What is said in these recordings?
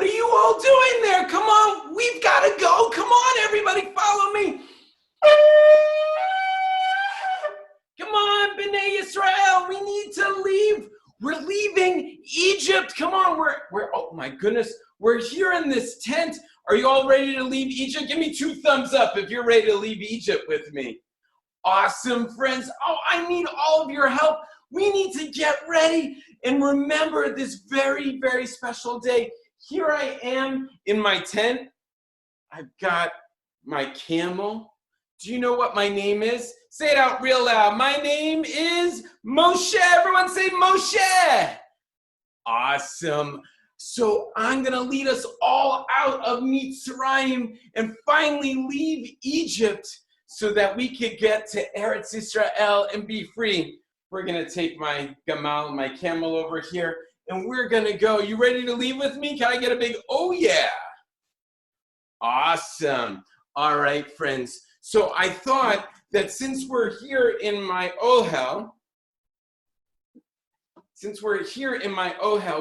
are you all doing there? Come on, we've got to go. Come on, everybody, follow me. Come on, B'nai Yisrael, we need to leave. We're leaving Egypt. Come on, we're oh my goodness, we're here in this tent. Are you all ready to leave Egypt? Give me 2 thumbs up if you're ready to leave Egypt with me. Awesome, friends. Oh, I need all of your help. We need to get ready and remember this very, very special day. Here I am in my tent. I've got my camel. Do you know what my name is? Say it out real loud. My name is Moshe. Everyone say Moshe. Awesome. So I'm going to lead us all out of Mitzrayim and finally leave Egypt so that we could get to Eretz Yisrael and be free. We're going to take my gamal, my camel over here, and we're going to go. You ready to leave with me? Can I get a big, oh yeah. Awesome. All right, friends. So I thought that since we're here in my ohel,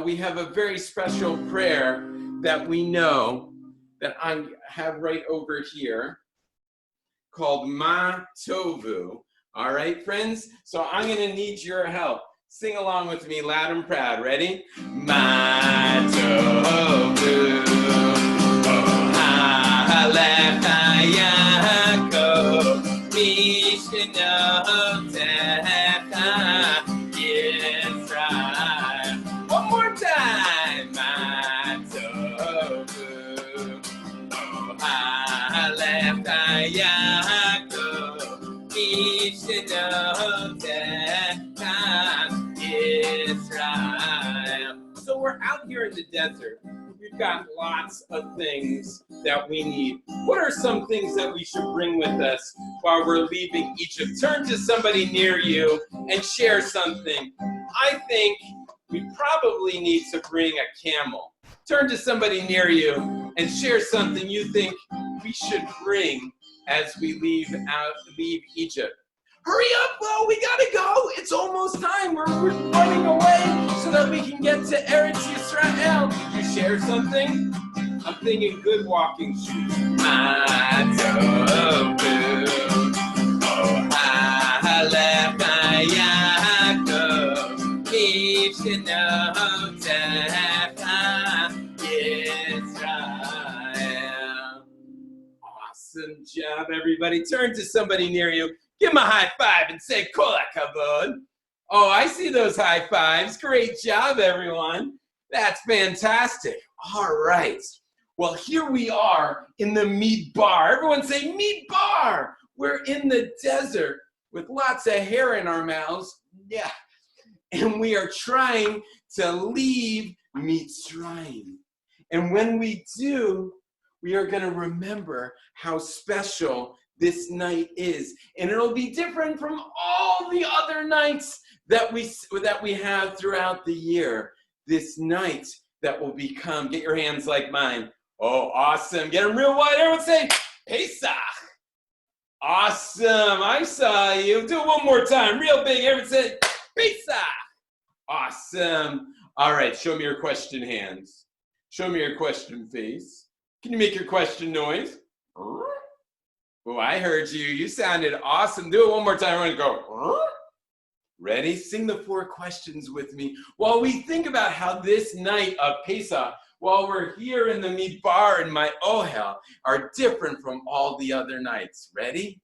we have a very special prayer that we know that I have right over here called Ma Tovu. All right, friends? So I'm going to need your help. Sing along with me loud and proud. Ready? Ma Tovu. Oh, ha-ha-lecha Yaakov. Mishkenotecha Yisrael. One more time. Ma Tovu. Oh, ha-ha-lecha Yaakov. Israel. So we're out here in the desert. We've got lots of things that we need. What are some things that we should bring with us while we're leaving Egypt? Turn to somebody near you and share something. I think we probably need to bring a camel. Turn to somebody near you and share something you think we should bring as we leave Egypt. Hurry up, well, we gotta go. It's almost time. We're running away so that we can get to Eretz Yisrael. Did you share something? I'm thinking good walking shoes. Ma tovu, oh ha-lecha Yaakov, mishkenotecha Yisrael. Awesome job, everybody. Turn to somebody near you. Give them a high five and say, Kol HaKavod. Oh, I see those high fives. Great job, everyone. That's fantastic. All right. Well, here we are in the Midbar. Everyone say Midbar. We're in the desert with lots of hair in our mouths. Yeah. And we are trying to leave Mitzrayim. And when we do, we are going to remember how special this night is, and it'll be different from all the other nights that we have throughout the year. This night that will become, get your hands like mine. Oh, awesome. Get them real wide. Everyone say, Pesach. Awesome. I saw you. Do it one more time. Real big. Everyone say, Pesach. Awesome. All right. Show me your question hands. Show me your question face. Can you make your question noise? Oh, I heard you. You sounded awesome. Do it one more time. We're going to go. Ready? Sing the 4 questions with me while we think about how this night of Pesach, while we're here in the Midbar and my Ohel, are different from all the other nights. Ready?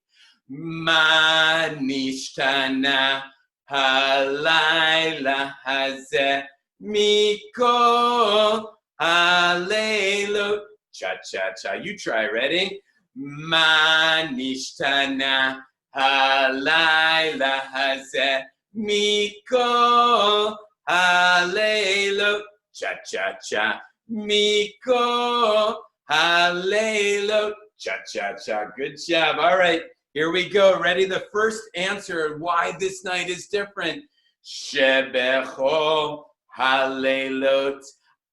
Ma nishtana halayla hazeh mikol haleilut. Cha-cha-cha. You try. Ready? Ma nishtana halayla hazeh mikol haleilut. Cha-cha-cha. Mikol haleilut. Cha-cha-cha. Good job. All right. Here we go. Ready? The first answer why this night is different. Shebechol haleilut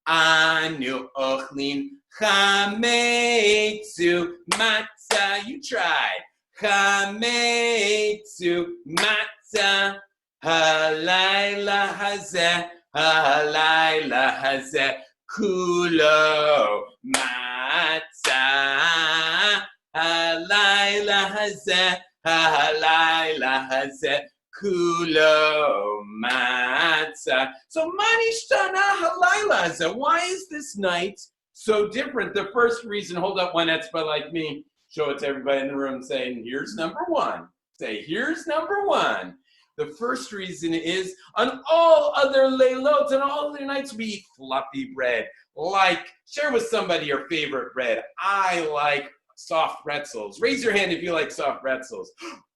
anu ochlin chametzu matzah. You tried. Chametzu matzah halayla hazeh halayla hazeh kulo matzah. Halayla hazeh, halayla hazeh, kulo matzah. So manishtana halayla hazeh. Why is this night so different? The first reason, hold up one etzbah like me, show it to everybody in the room, saying, here's number one. Say, here's number one. The first reason is, on all other leilot, on all other nights, we eat fluffy bread. Like, share with somebody your favorite bread. I like soft pretzels. Raise your hand if you like soft pretzels.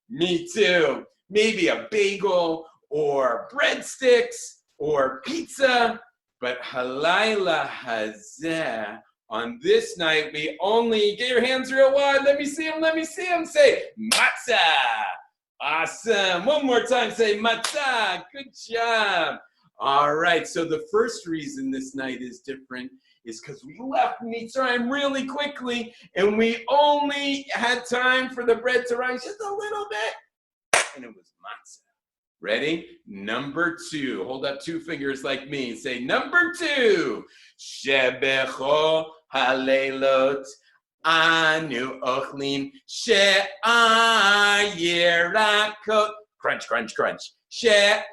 Me too. Maybe a bagel or breadsticks or pizza. But halayla hazeh, on this night, we only, get your hands real wide. Let me see them. Say matzah. Awesome. One more time, say matzah. Good job. All right, so the first reason this night is different is because we left Mitzrayim really quickly, and we only had time for the bread to rise just a little bit, and it was matzah. Ready? Number two. Hold up two fingers like me. Say number two. Shebecho halelot anu ochlim she'ar yirakot. Crunch, crunch, crunch. She'ar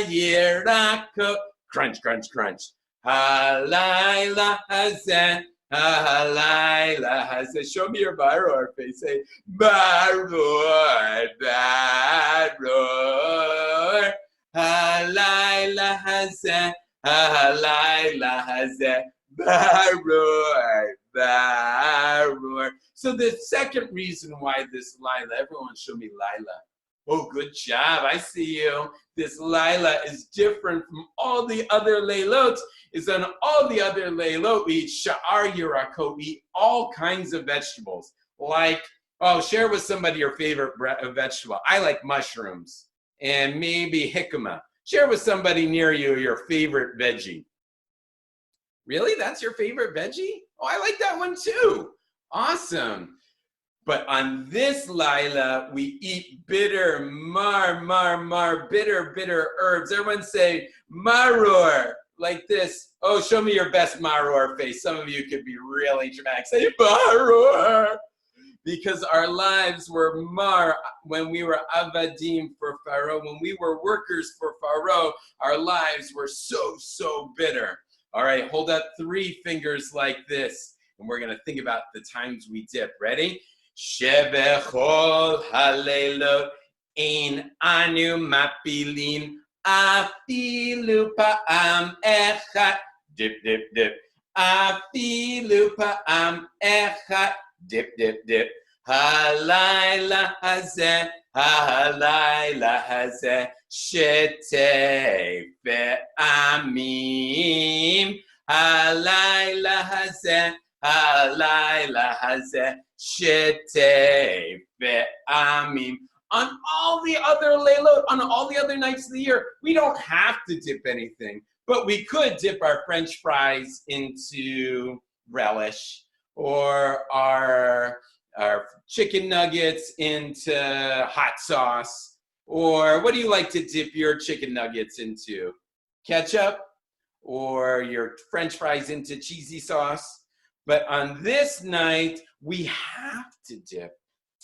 yirakot. Crunch, crunch, crunch. Halayla hazeh. Halayla hazeh. Show me your baror face. Say baror, baror. Halayla hazeh. Halayla hazeh. Baror, baror. So the second reason why this Lila, everyone show me Lila. Oh, good job. I see you. This Lila is different from all the other leilot. Is on all the other leilot, we eat sha'ar yirakot, we eat all kinds of vegetables. Like, oh, share with somebody your favorite vegetable. I like mushrooms and maybe jicama. Share with somebody near you your favorite veggie. Really? That's your favorite veggie? Oh, I like that one too. Awesome. But on this Lila, we eat bitter, bitter herbs. Everyone say maror, like this. Oh, show me your best maror face. Some of you could be really dramatic. Say maror. Because our lives were mar when we were avadim for Pharaoh. When we were workers for Pharaoh, our lives were so bitter. All right, hold up three fingers like this. And we're going to think about the times we dip. Ready? Shebechol halelot ein anu mapilin afilu pa'am echad. Dip, dip, dip. Afilu pa'am echad. Dip, dip, dip. Halayla hazeh. Halayla hazeh. Shetei ve'amim. Halayla hazeh. Halayla hazeh. Shetei ve'amim. On all the other leilot, on all the other nights of the year, we don't have to dip anything, but we could dip our French fries into relish, or our chicken nuggets into hot sauce. Or what do you like to dip your chicken nuggets into? Ketchup? Or your French fries into cheesy sauce? But on this night, we have to dip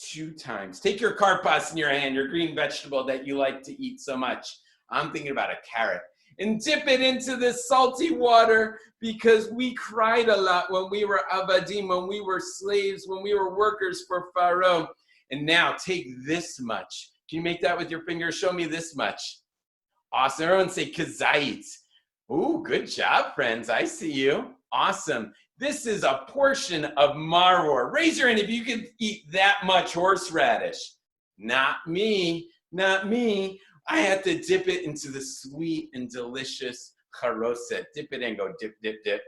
2 times. Take your karpas in your hand, your green vegetable that you like to eat so much. I'm thinking about a carrot. And dip it into this salty water, because we cried a lot when we were avadim, when we were slaves, when we were workers for Pharaoh. And now take this much. Can you make that with your fingers? Show me this much. Awesome. Everyone say kazait. Ooh, good job, friends. I see you. Awesome. This is a portion of maror. Raise your hand if you can eat that much horseradish. Not me. Not me. I had to dip it into the sweet and delicious charoset. Dip it and go dip, dip, dip.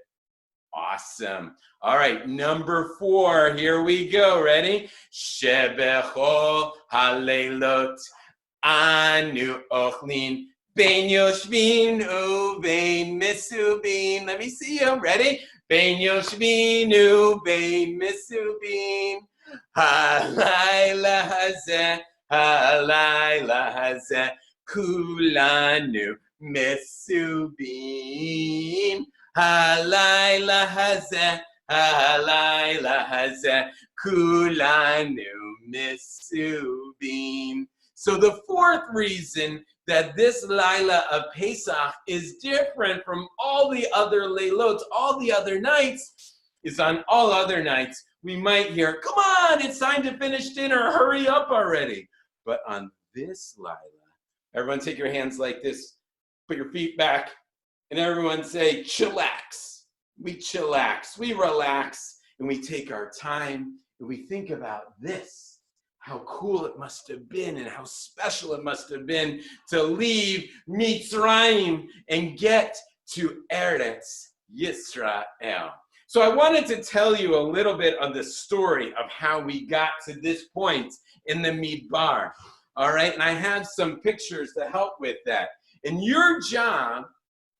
Awesome. All right, number 4. Here we go. Ready? Shebechol halelot anu ochlin bein yoshvin uvein misubin. Let me see you. Ready? Bein yoshvin uvein misubin. Halayla hazeh. Halayla hazeh. Kulanu mesubin. Halayla hazeh, halayla hazeh, kulanu misubin. So the fourth reason that this Laila of Pesach is different from all the other Leilot, all the other nights, is on all other nights, we might hear, come on, it's time to finish dinner, hurry up already. But on this Laila, everyone take your hands like this, put your feet back, and everyone say, chillax. We chillax, we relax, and we take our time, and we think about this, how cool it must have been and how special it must have been to leave Mitzrayim and get to Eretz Yisrael. So I wanted to tell you a little bit of the story of how we got to this point in the Midbar. All right, and I have some pictures to help with that. And your job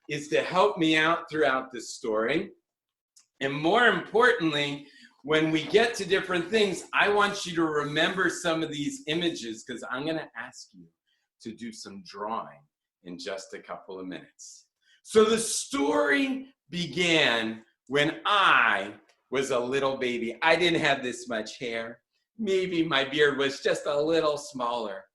is to help me out throughout this story. And more importantly, when we get to different things, I want you to remember some of these images because I'm going to ask you to do some drawing in just a couple of minutes. So the story began when I was a little baby. I didn't have this much hair. Maybe my beard was just a little smaller.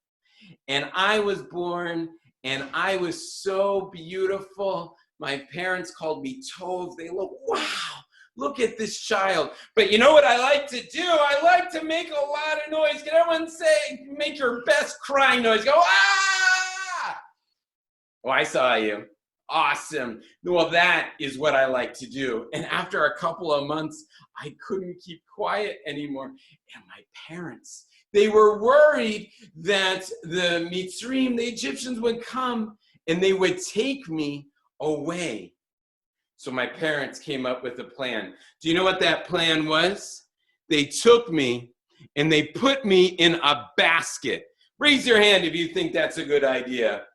And I was born, and I was so beautiful. My parents called me Tov. They look, wow, look at this child. But you know what I like to do? I like to make a lot of noise. Can everyone say, make your best crying noise? Go, ah! Oh, I saw you. Awesome. Well, that is what I like to do. And after a couple of months, I couldn't keep quiet anymore. And my parents, they were worried that the Mitzrayim, the Egyptians, would come and they would take me away. So my parents came up with a plan. Do you know what that plan was? They took me and they put me in a basket. Raise your hand if you think that's a good idea.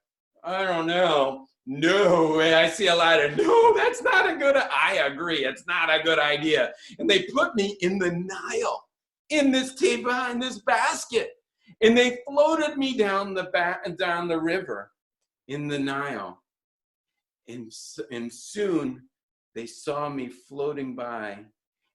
I don't know. No way. I see a lot of, no, that's not a good, I agree. It's not a good idea. And they put me in the Nile, in this teba, in this basket. And they floated me down the river in the Nile. And soon they saw me floating by.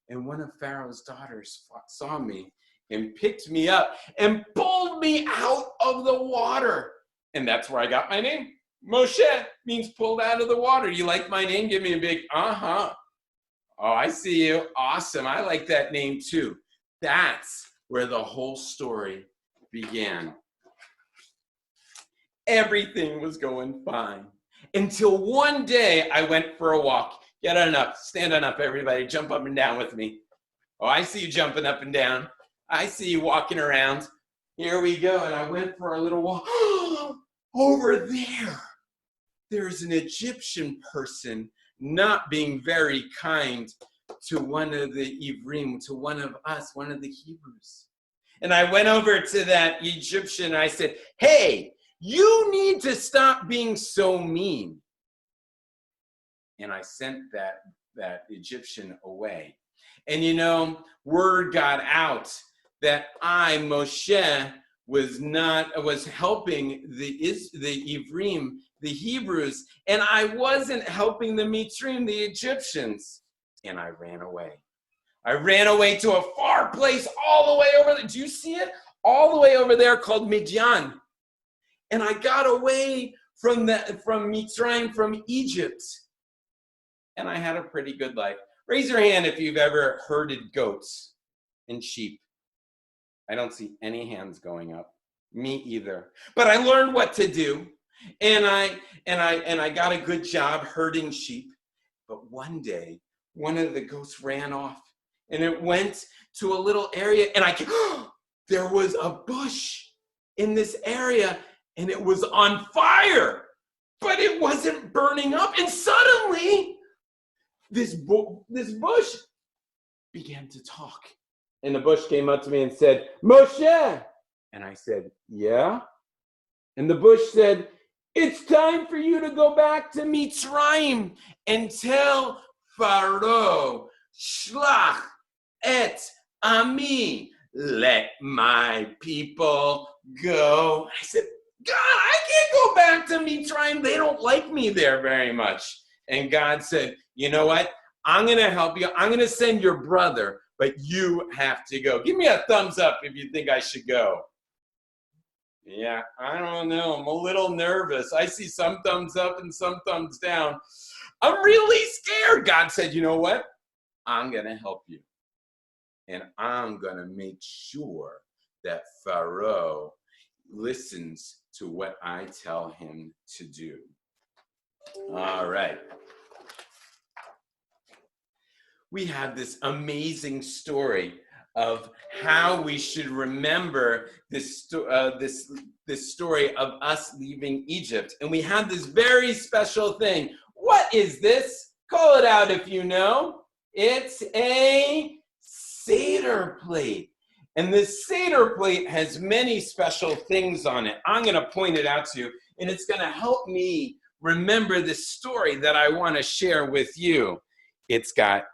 And one of Pharaoh's daughters saw me and picked me up and pulled me out of the water. And that's where I got my name. Moshe means pulled out of the water. You like my name? Give me a big, uh-huh. Oh, I see you. Awesome. I like that name too. That's where the whole story began. Everything was going fine until one day I went for a walk. Get on up. Stand on up, everybody. Jump up and down with me. Oh, I see you jumping up and down. I see you walking around. Here we go. And I went for a little walk. Over there's an Egyptian person not being very kind to one of the Ivrim, to one of us, one of the Hebrews. And I went over to that Egyptian and I said, hey, you need to stop being so mean. And I sent that Egyptian away. And you know, word got out that I, Moshe, was helping the Ivrim, the Hebrews, and I wasn't helping the Mitzrayim, the Egyptians. And I ran away. I ran away to a far place all the way over there. Do you see it? All the way over there called Midian. And I got away from Mitzrayim, from Egypt. And I had a pretty good life. Raise your hand if you've ever herded goats and sheep. I don't see any hands going up. Me either. But I learned what to do. And I got a good job herding sheep. But one day, one of the goats ran off and it went to a little area and there was a bush in this area and it was on fire, but it wasn't burning up. And suddenly this bush began to talk. And the bush came up to me and said, Moshe. And I said, yeah. And the bush said, it's time for you to go back to Mitzrayim and tell Pharaoh, Shlach et Ami, let my people go. I said, God, I can't go back to Mitzrayim. They don't like me there very much. And God said, you know what? I'm going to help you. I'm going to send your brother, but you have to go. Give me a thumbs up if you think I should go. Yeah, I don't know. I'm a little nervous. I see some thumbs up and some thumbs down. I'm really scared. God said, you know what? I'm going to help you. And I'm going to make sure that Pharaoh listens to what I tell him to do. All right. We have this amazing story of how we should remember this story of us leaving Egypt. And we have this very special thing. What is this? Call it out if you know. It's a Seder plate. And this Seder plate has many special things on it. I'm going to point it out to you, and it's going to help me remember this story that I want to share with you. It's got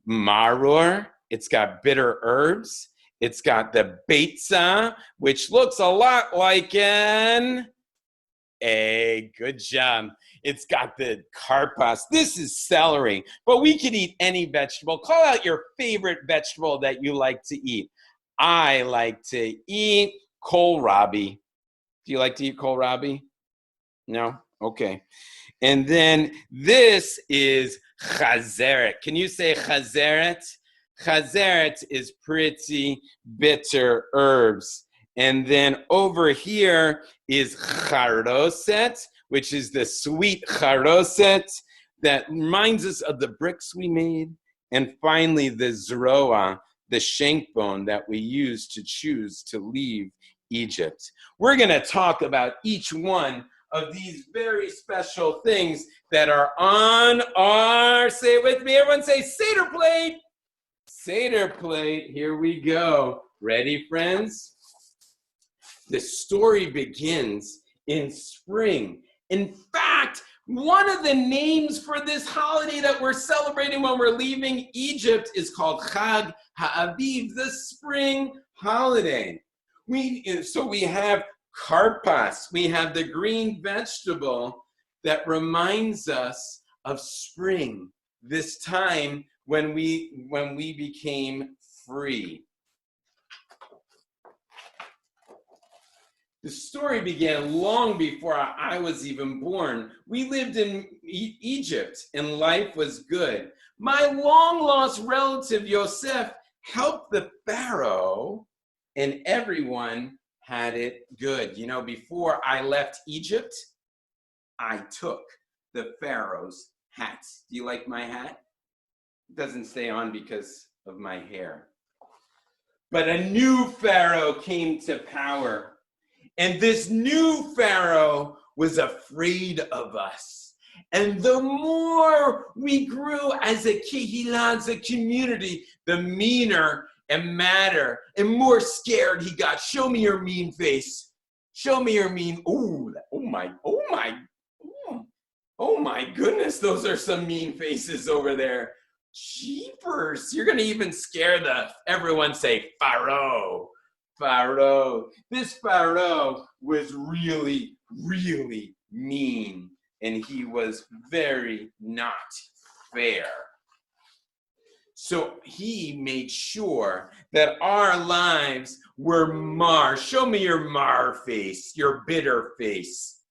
maror, it's got bitter herbs, it's got the beitza, which looks a lot like an egg. Good job. It's got the karpas. This is celery, but we could eat any vegetable. Call out your favorite vegetable that you like to eat. I like to eat kohlrabi. Do you like to eat kohlrabi? No? Okay. And then this is chazeret. Can you say chazeret? Chazeret is pretty bitter herbs. And then over here is charoset, which is the sweet charoset that reminds us of the bricks we made. And finally, the zroa, the shank bone that we use to choose to leave Egypt. We're going to talk about each one of these very special things that are on our, say it with me, everyone say Seder plate. Seder plate, here we go. Ready, friends? The story begins in spring. In fact, one of the names for this holiday that we're celebrating when we're leaving Egypt is called Chag HaAviv, the spring holiday. So we have karpas, we have the green vegetable that reminds us of spring, this time when we became free. The story began long before I was even born. We lived in Egypt and life was good. My long-lost relative Yosef helped the Pharaoh and everyone had it good. You know, before I left Egypt, I took the Pharaoh's hat. Do you like my hat? It doesn't stay on because of my hair. But a new Pharaoh came to power. And this new Pharaoh was afraid of us. And the more we grew as a kehillah, as a community, the meaner and madder and more scared he got. Show me your mean face. Show me your mean, oh my goodness, those are some mean faces over there. Jeepers, you're gonna even scare everyone say Pharaoh. Pharaoh. This Pharaoh was really, really mean, and he was very not fair. So he made sure that our lives were mar. Show me your mar face, your bitter face.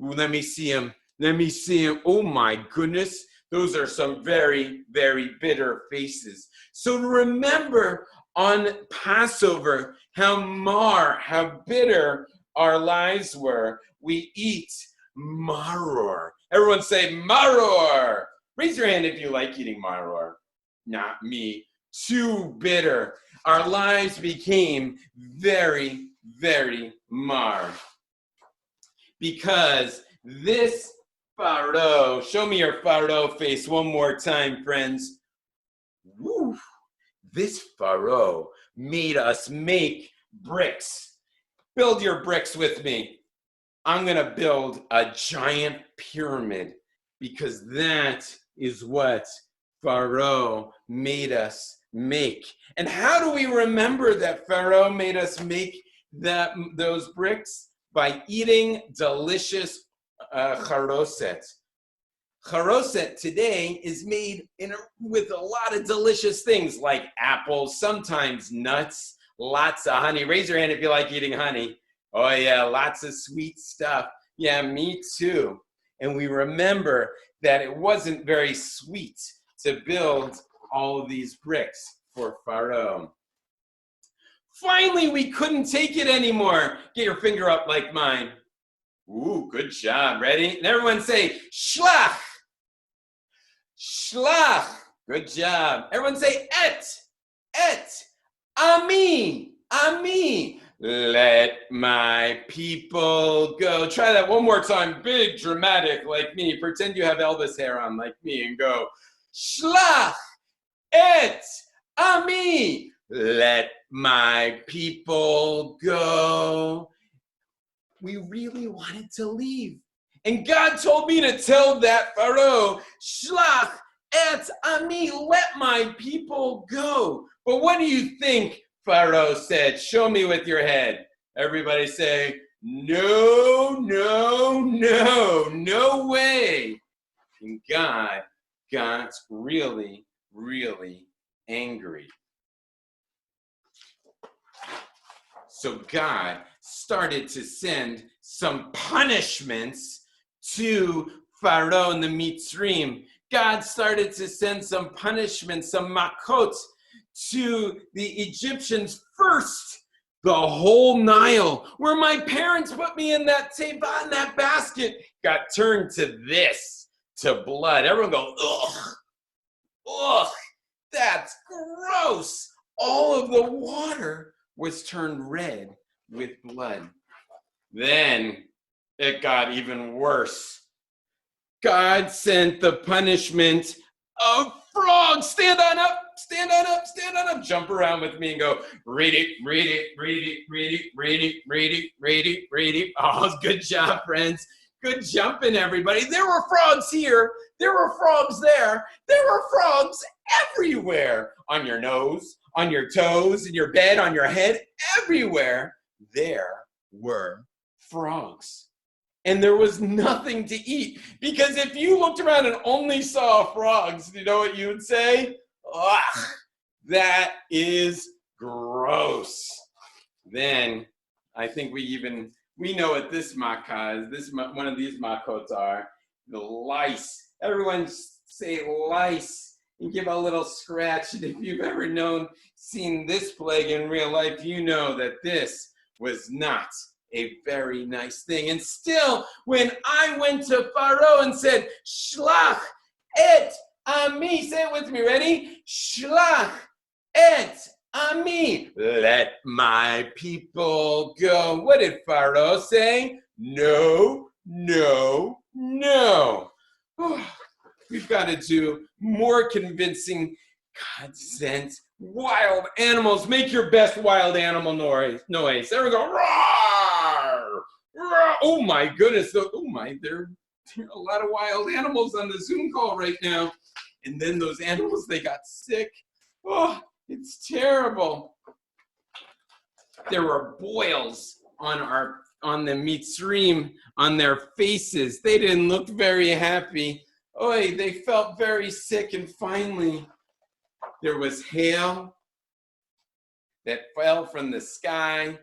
Ooh, let me see him. Let me see him. Oh my goodness. Those are some very, very bitter faces. So remember on Passover how bitter our lives were. We eat maror. Everyone say maror. Raise your hand if you like eating maror. Not me. Too bitter. Our lives became very, very mar. Because this Pharaoh, show me your Pharaoh face one more time, friends. Woo. This Pharaoh made us make bricks. Build your bricks with me. I'm going to build a giant pyramid because that is what Pharaoh made us make. And how do we remember that Pharaoh made us make those bricks? By eating delicious charoset. Charoset today is made with a lot of delicious things like apples, sometimes nuts, lots of honey. Raise your hand if you like eating honey. Oh yeah, lots of sweet stuff. Yeah, me too. And we remember that it wasn't very sweet to build all of these bricks for Pharaoh. Finally, we couldn't take it anymore. Get your finger up like mine. Ooh, good job. Ready? And everyone say, shlach. Shlach. Good job. Everyone say, et. Ami. Let my people go. Try that one more time. Big, dramatic, like me. Pretend you have Elvis hair on, like me, and go, Shlach et Ami. Let my people go. We really wanted to leave. And God told me to tell that Pharaoh, Shlach et Ami, let my people go. But what do you think Pharaoh said? Show me with your head. Everybody say, no way. And God got really, really angry. So God started to send some punishments to Pharaoh and the Mitzrayim. God started to send some punishments, some makot, to the Egyptians. First, the whole Nile, where my parents put me in that teva, in that basket, got turned to this, to blood. Everyone go, ugh, that's gross. All of the water was turned red with blood. Then it got even worse. God sent the punishment of frogs. Stand on up. Jump around with me and go, read it. Oh, good job, friends. Good jumping, everybody. There were frogs here. There were frogs there. There were frogs everywhere. On your nose, on your toes, in your bed, on your head, everywhere. There were frogs. And there was nothing to eat. Because if you looked around and only saw frogs, you know what you would say? Ugh, that is gross. Then I think we know what this makkah is. One of these makkot are the lice. Everyone say lice and give a little scratch. And if you've ever seen this plague in real life, you know that this was not a very nice thing. And still, when I went to Pharaoh and said, Shlach et Ami, say it with me, ready? Shlach et Ami, let my people go. What did Pharaoh say? No. We've got to do more convincing. God sent wild animals. Make your best wild animal noise. There we go. Roar! Roar! Oh my goodness. There are a lot of wild animals on the Zoom call right now. And then those animals, they got sick. Oh, it's terrible. There were boils on the Mitzrayim, on their faces. They didn't look very happy. Oy, they felt very sick. And finally, there was hail that fell from the sky.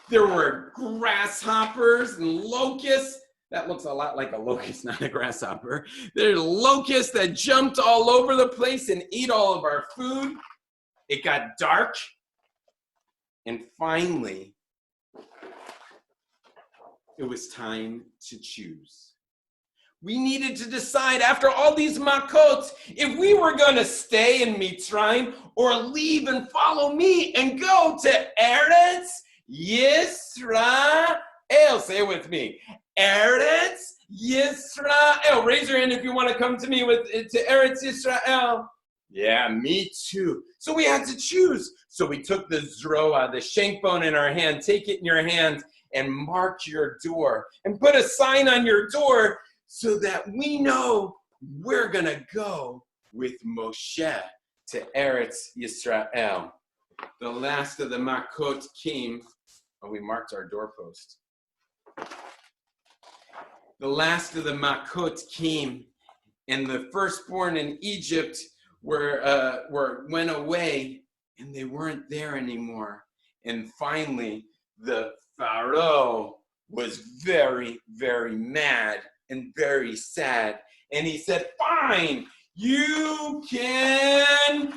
There were grasshoppers and locusts. That looks a lot like a locust, not a grasshopper. There are locusts that jumped all over the place and ate all of our food. It got dark. And finally, it was time to choose. We needed to decide after all these makot if we were going to stay in Mitzrayim or leave and follow me and go to Eretz Yisrael. Say it with me. Eretz Yisrael. Raise your hand if you want to come to me to Eretz Yisrael. Yeah, me too. So we had to choose. So we took the zroa, the shank bone in our hand. Take it in your hand and mark your door. And put a sign on your door so that we know we're going to go with Moshe to Eretz Yisrael. The last of the makot came when we marked our doorpost. the last of the Makot came, and the firstborn in Egypt went away, and they weren't there anymore. And finally, the Pharaoh was very, very mad and very sad. And he said, fine, you can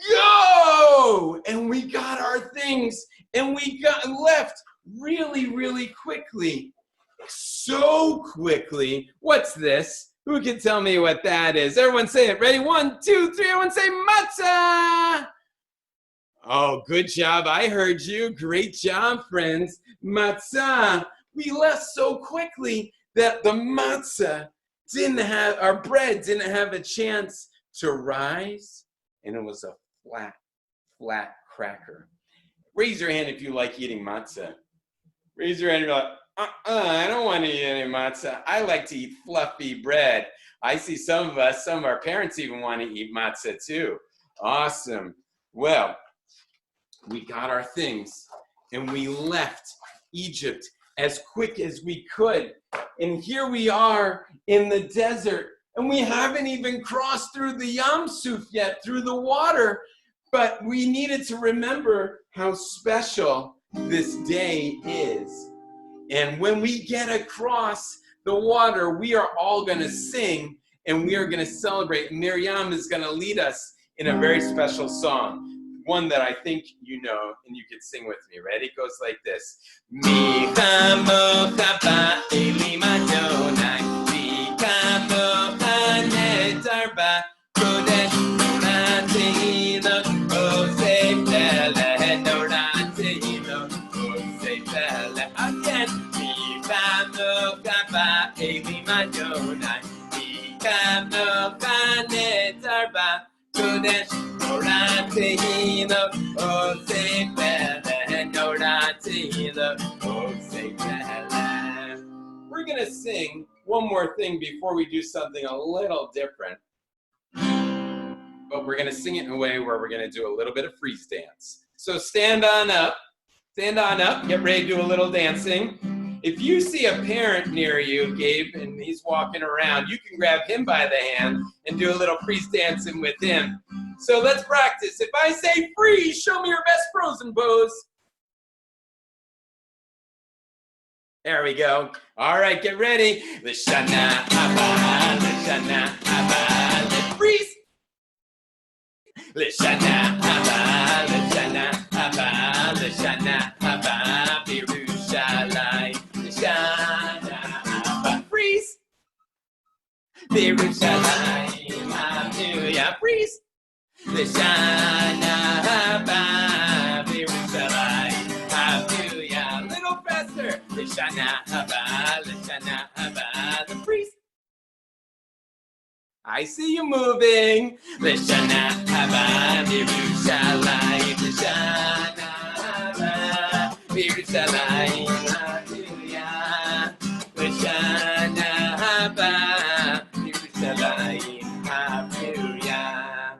go. And we got our things, and we got left really, really quickly. So quickly. What's this? Who can tell me what that is? Everyone say it. Ready? 1, 2, 3. Everyone say matzah. Oh, good job. I heard you. Great job, friends. Matzah. We left so quickly that the matzah our bread didn't have a chance to rise, and it was a flat cracker. Raise your hand if you like eating matzah. Raise your hand if you're like, I don't want to eat any matzah. I like to eat fluffy bread. I see some of our parents even want to eat matzah too. Awesome. Well, we got our things and we left Egypt as quick as we could. And here we are in the desert, and we haven't even crossed through the Yam Suf yet, through the water. But we needed to remember how special this day is. And when we get across the water, we are all going to sing, and we are going to celebrate. Miriam is going to lead us in a very special song, one that I think you know, and you can sing with me. Ready? It goes like this. We're going to sing one more thing before we do something a little different. But we're going to sing it in a way where we're going to do a little bit of freeze dance. So stand on up, get ready to do a little dancing. If you see a parent near you, Gabe, and he's walking around, you can grab him by the hand and do a little freeze dancing with him. So let's practice. If I say freeze, show me your best frozen pose. There we go. All right, get ready. L'shana haba, l'shana haba, let's freeze. L'shana haba, l'shana haba, l'shana haba, Birushalayim. L'shana haba, freeze. Birushalayim, hallelujah, freeze. L'shana haba, Birushalayim, hallelujah. Little faster. L'shana haba, the freeze. I see you moving. L'shana haba, Birushalayim, l'shana haba, Birushalayim, hallelujah. L'shana haba, Birushalayim, hallelujah.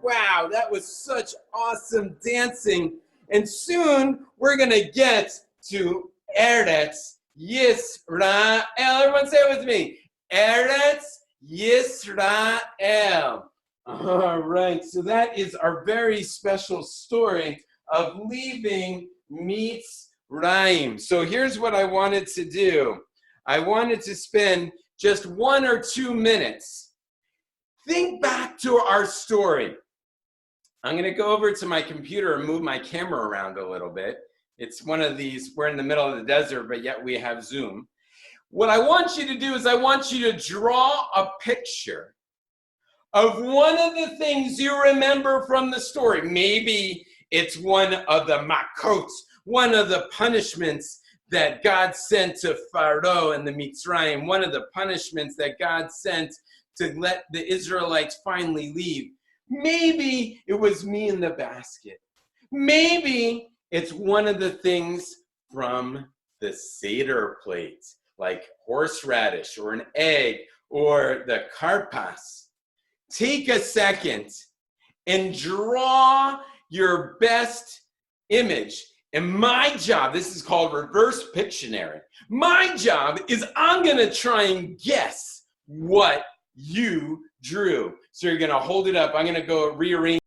Wow, that was such awesome dancing. And soon we're gonna get to Eretz Yisrael. Everyone say it with me. Eretz Yisrael. All right, so that is our very special story of leaving Mitzrayim. So here's what I wanted to do. I wanted to spend just 1 or 2 minutes. Think back to our story. I'm going to go over to my computer and move my camera around a little bit. It's one of these, we're in the middle of the desert, but yet we have Zoom. What I want you to do is I want you to draw a picture of one of the things you remember from the story. Maybe it's one of the makot, one of the punishments that God sent to Pharaoh and the Mitzrayim, one of the punishments that God sent to let the Israelites finally leave. Maybe it was me in the basket. Maybe it's one of the things from the Seder plate, like horseradish or an egg or the karpas. Take a second and draw your best image. And my job, this is called reverse Pictionary. My job is I'm going to try and guess what you drew. So you're going to hold it up. I'm going to go rearrange